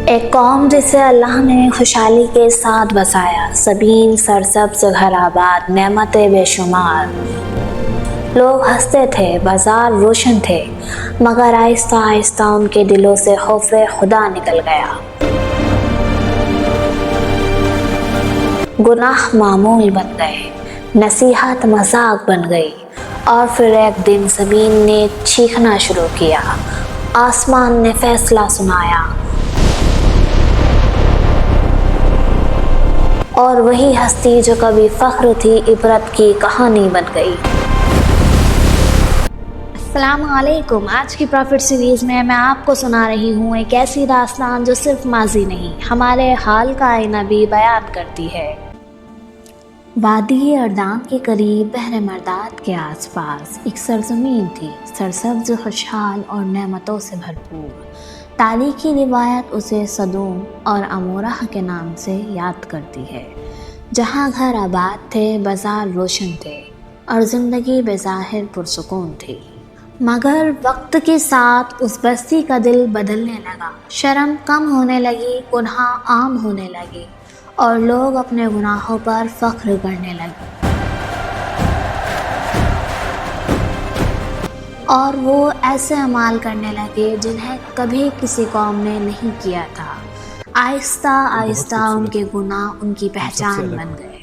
ایک قوم جسے اللہ نے خوشحالی کے ساتھ بسایا، زمین سرسبز گھر آباد، نعمتیں بے شمار، لوگ ہنستے تھے، بازار روشن تھے، مگر آہستہ آہستہ ان کے دلوں سے خوف خدا نکل گیا۔ گناہ معمول بن گئے، نصیحت مذاق بن گئی، اور پھر ایک دن زمین نے چیخنا شروع کیا، آسمان نے فیصلہ سنایا، اور وہی ہستی جو کبھی فخر تھی عبرت کی کہانی بن گئی۔ السلام علیکم۔ آج کی پروفٹ سیریز میں آپ کو سنا رہی ہوں ایک ایسی داستان جو صرف ماضی نہیں، ہمارے حال کا آئینہ بھی بیان کرتی ہے۔ وادی اردان کے قریب بحر مرداد کے آس پاس ایک سرزمین تھی، سرسبز، خوشحال اور نعمتوں سے بھرپور۔ تاریخی روایت اسے سدوم اور عمورہ کے نام سے یاد کرتی ہے، جہاں گھر آباد تھے، بازار روشن تھے، اور زندگی بظاہر پرسکون تھی۔ مگر وقت کے ساتھ اس بستی کا دل بدلنے لگا، شرم کم ہونے لگی، گناہ عام ہونے لگے، اور لوگ اپنے گناہوں پر فخر کرنے لگے، اور وہ ایسے اعمال کرنے لگے جنہیں کبھی کسی قوم نے نہیں کیا تھا۔ آہستہ آہستہ ان کے گناہ ان کی پہچان بن گئے۔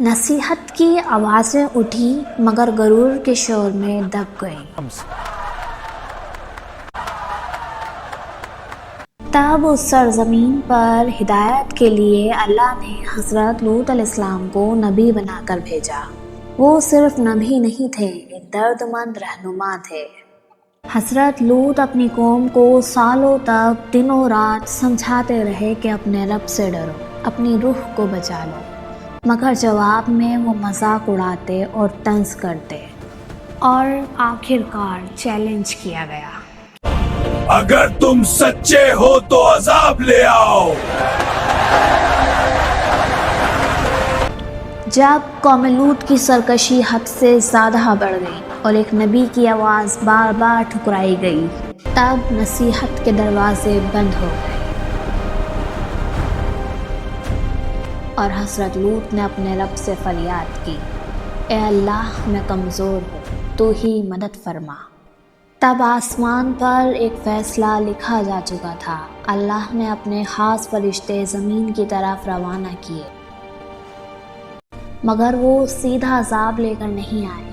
نصیحت کی آوازیں اٹھی، مگر غرور کے شور میں دب گئیں۔ تب اس سرزمین پر ہدایت کے لیے اللہ نے حضرت لوط علیہ السلام کو نبی بنا کر بھیجا۔ وہ صرف نبی نہیں تھے، ایک درد مند رہنما تھے۔ حضرت لوط اپنی قوم کو سالوں تک دنوں رات سمجھاتے رہے کہ اپنے رب سے ڈرو، اپنی روح کو بچا لو، مگر جواب میں وہ مذاق اڑاتے اور طنز کرتے، اور آخرکار چیلنج کیا گیا، اگر تم سچے ہو تو عذاب لے آؤ۔ جب قوم لوط کی سرکشی حد سے زیادہ بڑھ گئی اور ایک نبی کی آواز بار بار ٹھکرائی گئی، تب نصیحت کے دروازے بند ہو گئے، اور حضرت لوط نے اپنے رب سے فریاد کی، اے اللہ، میں کمزور ہوں، تو ہی مدد فرما۔ تب آسمان پر ایک فیصلہ لکھا جا چکا تھا۔ اللہ نے اپنے خاص فرشتے زمین کی طرف روانہ کیے، مگر وہ سیدھا عذاب لے کر نہیں آئے۔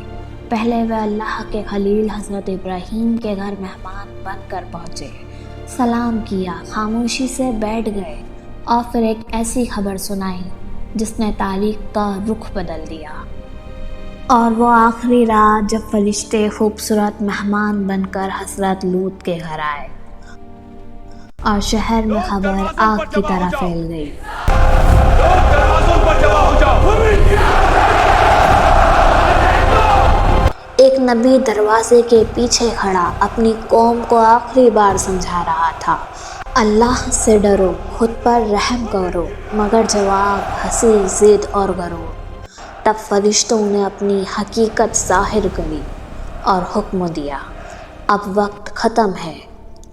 پہلے وہ اللہ کے خلیل حضرت ابراہیم کے گھر مہمان بن کر پہنچے، سلام کیا، خاموشی سے بیٹھ گئے، اور پھر ایک ایسی خبر سنائی جس نے تاریخ کا رخ بدل دیا۔ اور وہ آخری رات جب فرشتے خوبصورت مہمان بن کر حضرت لوط کے گھر آئے، اور شہر میں خبر آگ کی طرح پھیل گئی۔ ایک نبی دروازے کے پیچھے کھڑا اپنی قوم کو آخری بار سمجھا رہا تھا، اللہ سے ڈرو، خود پر رحم کرو، مگر جواب ہنسی، ضد اور غرور۔ تب فرشتوں نے اپنی حقیقت ظاہر کری اور حکم دیا، اب وقت ختم ہے،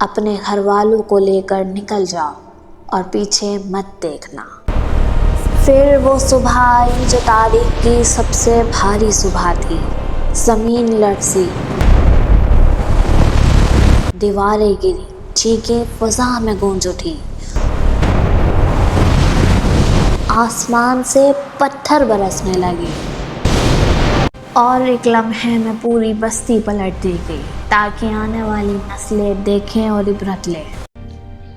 اپنے گھر والوں کو لے کر نکل جاؤ اور پیچھے مت دیکھنا۔ پھر وہ صبح آئی جو تاریخ کی سب سے بھاری صبح تھی۔ زمین لرزی، دیواریں گری، چیخیں فضا میں گونج اٹھی، آسمان سے پتھر برسنے لگے، اور ایک لمحے میں پوری بستی پلٹ دی گئی تاکہ آنے والی نسلیں دیکھیں اور عبرت لیں۔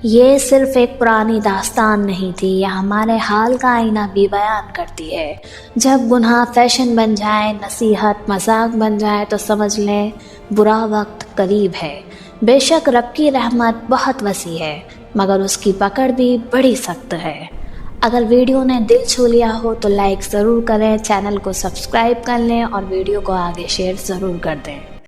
یہ صرف ایک پرانی داستان نہیں تھی، یہ ہمارے حال کا آئینہ بھی بیان کرتی ہے۔ جب گناہ فیشن بن جائے، نصیحت مذاق بن جائے، تو سمجھ لیں برا وقت قریب ہے۔ بے شک رب کی رحمت بہت وسیع ہے، مگر اس کی پکڑ بھی بڑی سخت ہے۔ اگر ویڈیو نے دل چھو لیا ہو تو لائک ضرور کریں، چینل کو سبسکرائب کر لیں، اور ویڈیو کو آگے شیئر ضرور کر دیں۔